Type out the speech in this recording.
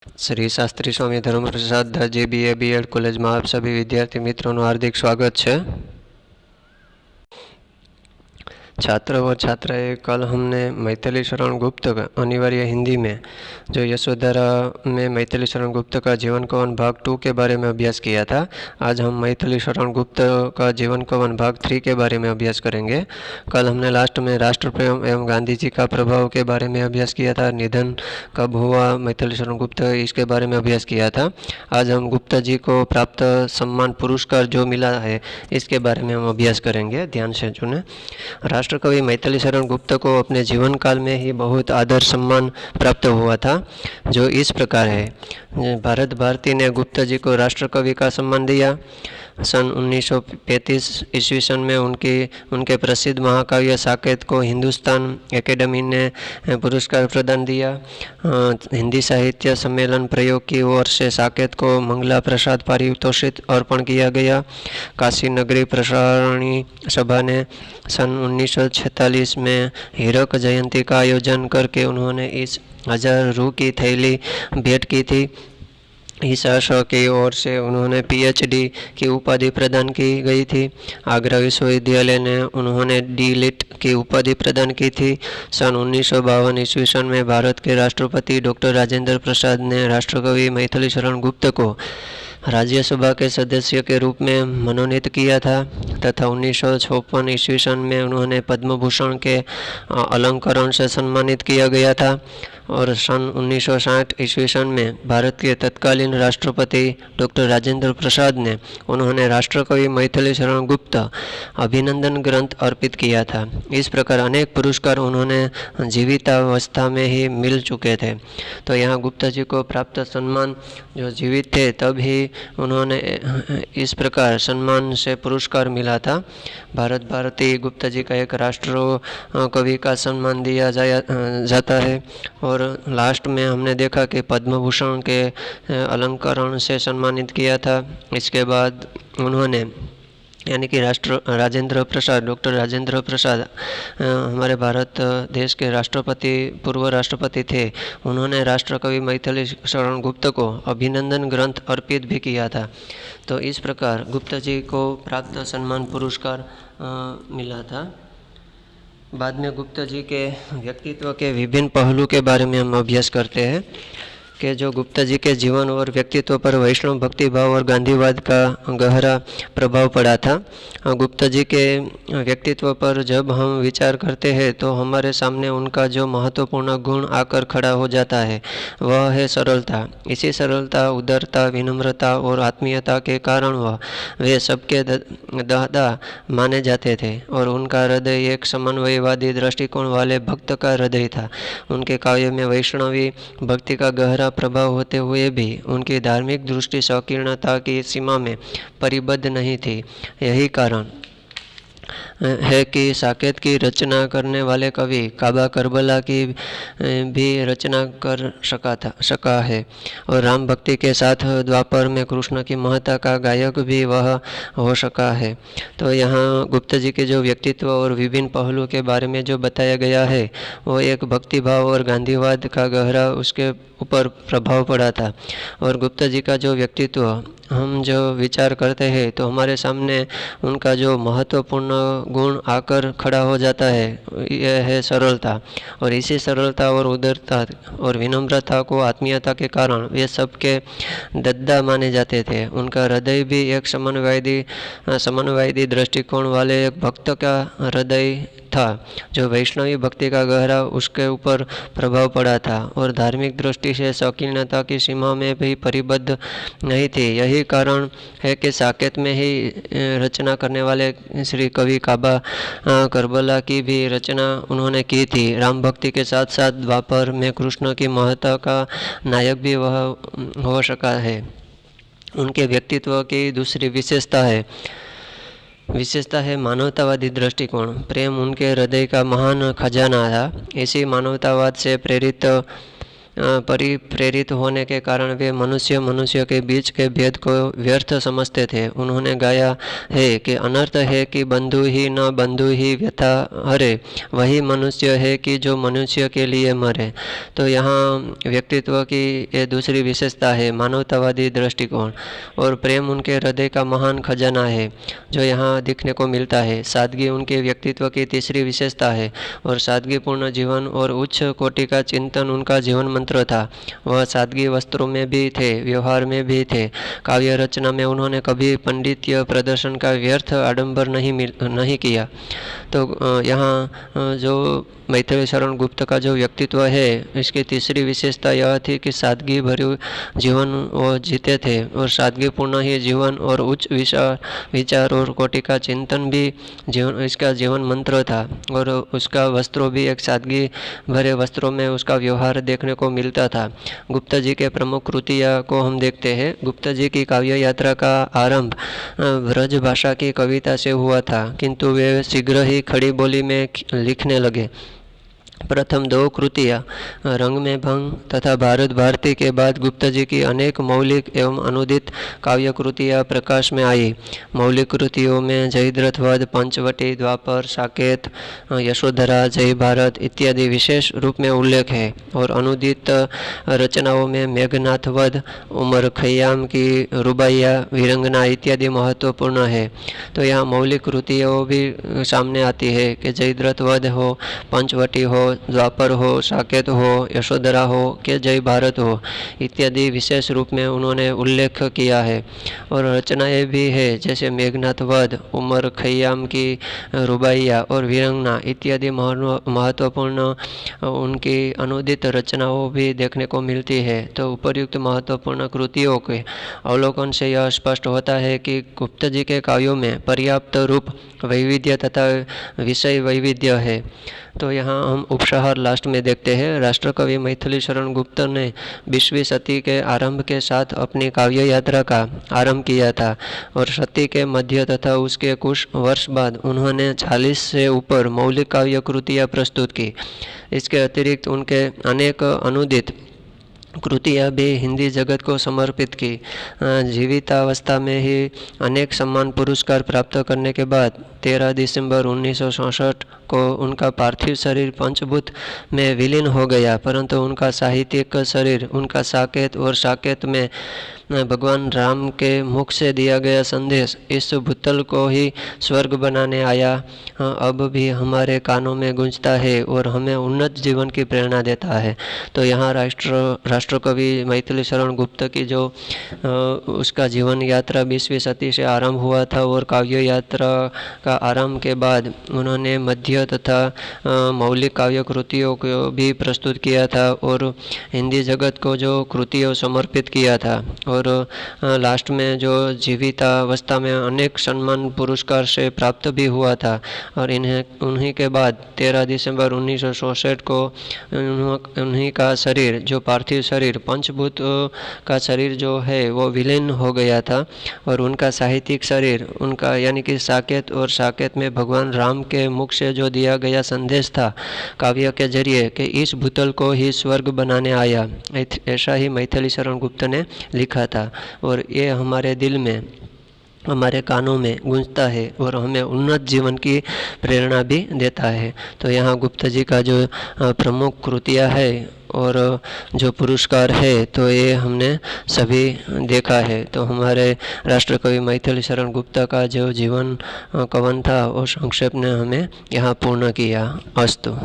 श्री शास्त्री स्वामी धर्मप्रसाद जी BA BEd college में आप सभी विद्यार्थी मित्रों हार्दिक स्वागत है। छात्र व छात्राएँ, कल हमने मैथिली शरण गुप्त अनिवार्य हिंदी में जो यशोधरा में मैथिली शरण गुप्त का जीवन कवन भाग 2 के बारे में अभ्यास किया था। आज हम मैथिली शरण गुप्त का जीवन कवन भाग 3 के बारे में अभ्यास करेंगे। कल हमने लास्ट में राष्ट्र प्रेम एवं गांधी जी का प्रभाव के बारे में अभ्यास किया था। निधन कब हुआ मैथिली शरण गुप्त, इसके बारे में अभ्यास किया था। आज हम गुप्ता जी को प्राप्त सम्मान पुरस्कार जो मिला है इसके बारे में हम अभ्यास करेंगे। ध्यान से सुने। राष्ट्रकवि मैथिली शरण गुप्त को अपने जीवन काल में ही बहुत आदर सम्मान प्राप्त हुआ था, जो इस प्रकार है। भारत भारती ने गुप्त जी को राष्ट्रकवि का सम्मान दिया। सन 1935 ईस्वी सन में उनके प्रसिद्ध महाकाव्य साकेत को हिंदुस्तान एकेडमी ने पुरस्कार प्रदान दिया। हिंदी साहित्य सम्मेलन प्रयोग की ओर से साकेत को मंगला प्रसाद पारितोषिक अर्पण किया गया। काशी नगरी प्रसारणी सभा ने सन 1946 में हीरक जयंती का आयोजन करके उन्होंने इस 1000 रु की थैली भेंट की थी। इस आशा की ओर से उन्होंने PhD की उपाधि प्रदान की गई थी। आगरा विश्वविद्यालय ने उन्होंने D.Litt की उपाधि प्रदान की थी। सन 1952 ईस्वी सन में भारत के राष्ट्रपति डॉक्टर राजेंद्र प्रसाद ने राष्ट्रकवि मैथिली शरण गुप्त को राज्यसभा के सदस्य के रूप में मनोनीत किया था तथा 1956 ईस्वी सन में उन्होंने पद्म भूषण के अलंकरण से सम्मानित किया गया था। और सन 1960 ईस्वी सन में भारत के तत्कालीन राष्ट्रपति डॉक्टर राजेंद्र प्रसाद ने उन्होंने राष्ट्रकवि मैथिली शरण गुप्त अभिनंदन ग्रंथ अर्पित किया था। इस प्रकार अनेक पुरस्कार उन्होंने जीवितावस्था में ही मिल चुके थे। तो यहाँ गुप्ता जी को प्राप्त सम्मान जो जीवित थे तब ही उन्होंने इस प्रकार सम्मान से पुरस्कार मिला था। भारत भारती गुप्ता जी का एक राष्ट्र कवि का सम्मान दिया जाता है। और लास्ट में हमने देखा कि पद्म भूषण के अलंकरण से सम्मानित किया था। इसके बाद उन्होंने यानी कि डॉक्टर राजेंद्र प्रसाद हमारे भारत देश के पूर्व राष्ट्रपति थे। उन्होंने राष्ट्रकवि मैथिली शरण गुप्त को अभिनंदन ग्रंथ अर्पित भी किया था। तो इस प्रकार गुप्ता जी को प्राप्त सम्मान पुरस्कार मिला था। बाद में गुप्ता जी के व्यक्तित्व के विभिन्न पहलू के बारे में हम अभ्यास करते हैं कि जो गुप्ता जी के जीवन और व्यक्तित्व पर वैष्णव भक्ति भाव और गांधीवाद का गहरा प्रभाव पड़ा था। गुप्ता जी के व्यक्तित्व पर जब हम विचार करते हैं तो हमारे सामने उनका जो महत्वपूर्ण गुण आकर खड़ा हो जाता है वह है सरलता। इसी सरलता, उदारता, विनम्रता और आत्मीयता के कारण वे सबके दादा माने जाते थे और उनका हृदय एक समन्वयवादी दृष्टिकोण वाले भक्त का हृदय था। उनके काव्य में वैष्णवी भक्ति का गहरा प्रभाव होते हुए भी उनकी धार्मिक दृष्टि संकीर्णता की सीमा में परिबद्ध नहीं थी। यही कारण है कि साकेत की रचना करने वाले कवि काबा करबला की भी रचना कर सका है और राम भक्ति के साथ द्वापर में कृष्ण की महत्ता का गायक भी वह हो सका है। तो यहाँ गुप्ता जी के जो व्यक्तित्व और विभिन्न पहलू के बारे में जो बताया गया है वो एक भक्तिभाव और गांधीवाद का गहरा उसके ऊपर प्रभाव पड़ा था। और गुप्ता जी का जो व्यक्तित्व हम जो विचार करते हैं तो हमारे सामने उनका जो महत्वपूर्ण गुण आकर खड़ा हो जाता है यह है सरलता। और इसी सरलता और उदारता और विनम्रता को आत्मीयता के कारण वे सबके दद्दा माने जाते थे। उनका हृदय भी एक समन्वयवादी दृष्टिकोण वाले एक भक्त का हृदय था जो वैष्णवी भक्ति का गहरा उसके ऊपर प्रभाव पड़ा था और धार्मिक दृष्टि से संकीर्णता की सीमा में भी परिबद्ध नहीं थी। यही कारण है कि साकेत में ही रचना करने वाले श्री कवि काबा करबला की भी रचना उन्होंने की थी। राम भक्ति के साथ साथ द्वापर में कृष्ण की महत्ता का नायक भी वह हो सका है। उनके व्यक्तित्व की दूसरी विशेषता है मानवतावादी दृष्टिकोण। प्रेम उनके हृदय का महान खजाना था। इसी मानवतावाद से प्रेरित परिप्रेरित होने के कारण वे मनुष्य के बीच के भेद को व्यर्थ समझते थे। उन्होंने गाया है कि अनर्थ है कि बंधु ही न बंधु ही व्यथा हरे, वही मनुष्य है कि जो मनुष्य के लिए मरे। तो यहाँ व्यक्तित्व की ये दूसरी विशेषता है, मानवतावादी दृष्टिकोण, और प्रेम उनके हृदय का महान खजाना है जो यहाँ दिखने को मिलता है। सादगी उनके व्यक्तित्व की तीसरी विशेषता है और सादगीपूर्ण जीवन और उच्च कोटि का चिंतन उनका जीवन मंत्र था। वह सादगी वस्त्रों में भी थे, व्यवहार में भी थे। काव्य रचना में उन्होंने कभी पंडितीय प्रदर्शन का व्यर्थ आडंबर नहीं किया। तो यहाँ जो मैथिली शरण गुप्त का जो व्यक्तित्व है, इसकी तीसरी विशेषता यह थी कि सादगी भरे जीवन वो जीते थे और सादगीपूर्ण ही जीवन और उच्च विचार और कोटि का चिंतन भी इसका जीवन मंत्र था। और उसका वस्त्रों भी एक सादगी भरे वस्त्रों में उसका व्यवहार देखने को मिलता था। गुप्ता जी के प्रमुख कृतियाँ को हम देखते हैं। गुप्ता जी की काव्य यात्रा का आरंभ ब्रज भाषा की कविता से हुआ था, किंतु वे शीघ्र ही खड़ी बोली में लिखने लगे। प्रथम दो कृतियाँ रंग में भंग तथा भारत भारती के बाद गुप्ता जी की अनेक मौलिक एवं अनुदित काव्य कृतियाँ प्रकाश में आई। मौलिक कृतियों में जयद्रथ वध, पंचवटी, द्वापर, साकेत, यशोधरा, जय भारत इत्यादि विशेष रूप में उल्लेख है। और अनुदित रचनाओं में मेघनाथ वध, उमर खय्याम की रुबाइया, वीरंगना इत्यादि महत्वपूर्ण है। तो यहाँ मौलिक कृतियों भी सामने आती है कि जयद्रथ वध हो, पंचवटी हो, द्वापर हो, साकेत हो, यशोधरा हो कि जय भारत हो इत्यादि विशेष रूप में उन्होंने उल्लेख किया है। और रचनाएं भी है जैसे मेघनाथ वध, उमर खय्याम की रुबाइया और वीरंगना इत्यादि महत्वपूर्ण उनकी अनुदित रचनाओं भी देखने को मिलती है। तो उपर्युक्त महत्वपूर्ण कृतियों के अवलोकन से यह स्पष्ट होता है कि गुप्ता जी के काव्यों में पर्याप्त रूप वैविध्य तथा विषय वैविध्य है। तो यहाँ हम उपसंहार लास्ट में देखते हैं। राष्ट्रकवि मैथिली शरण गुप्त ने 20वीं सदी के आरंभ के साथ अपनी काव्य यात्रा का आरंभ किया था और सदी के मध्य तथा उसके कुछ वर्ष बाद उन्होंने 40 से ऊपर मौलिक काव्य कृतियाँ प्रस्तुत की। इसके अतिरिक्त उनके अनेक अनुदित कृतियाँ भी हिंदी जगत को समर्पित की। जीवितावस्था में ही अनेक सम्मान पुरस्कार प्राप्त करने के बाद 13 दिसंबर 1967 को उनका पार्थिव शरीर पंचभूत में विलीन हो गया, परंतु उनका साहित्यिक शरीर, उनका साकेत और साकेत में भगवान राम के मुख से दिया गया संदेश इस भूतल को ही स्वर्ग बनाने आया, अब भी हमारे कानों में गूंजता है और हमें उन्नत जीवन की प्रेरणा देता है। तो यहाँ राष्ट्रकवि मैथिली शरण गुप्त की जो उसका जीवन यात्रा 20वीं सदी से आरंभ हुआ था और काव्य यात्रा का आरंभ के बाद उन्होंने मध्य तथा मौलिक काव्य कृतियों को भी प्रस्तुत किया था और हिंदी जगत को जो कृतियों समर्पित किया था। और लास्ट में जो जीवितावस्था में अनेक सम्मान पुरस्कार से प्राप्त भी हुआ था। और उन्हीं के बाद 13 दिसंबर 1967 को उन्हीं का शरीर, जो पार्थिव शरीर, पंचभूत का शरीर जो है वो विलीन हो गया था और उनका साहित्यिक शरीर, उनका यानी कि साकेत, और साकेत में भगवान राम के मुख से जो दिया गया संदेश था काव्य के जरिए कि इस भूतल को ही स्वर्ग बनाने आया, ऐसा ही मैथिली शरण गुप्त ने लिखा था। और ये हमारे दिल में, हमारे कानों में गूंजता है और हमें उन्नत जीवन की प्रेरणा भी देता है। तो यहाँ गुप्ता जी का जो प्रमुख कृतियाँ है और जो पुरस्कार है तो ये हमने सभी देखा है। तो हमारे राष्ट्रकवि मैथिली शरण गुप्ता का जो जीवन कवन था वो संक्षेप ने हमें यहाँ पूर्ण किया। अस्तु।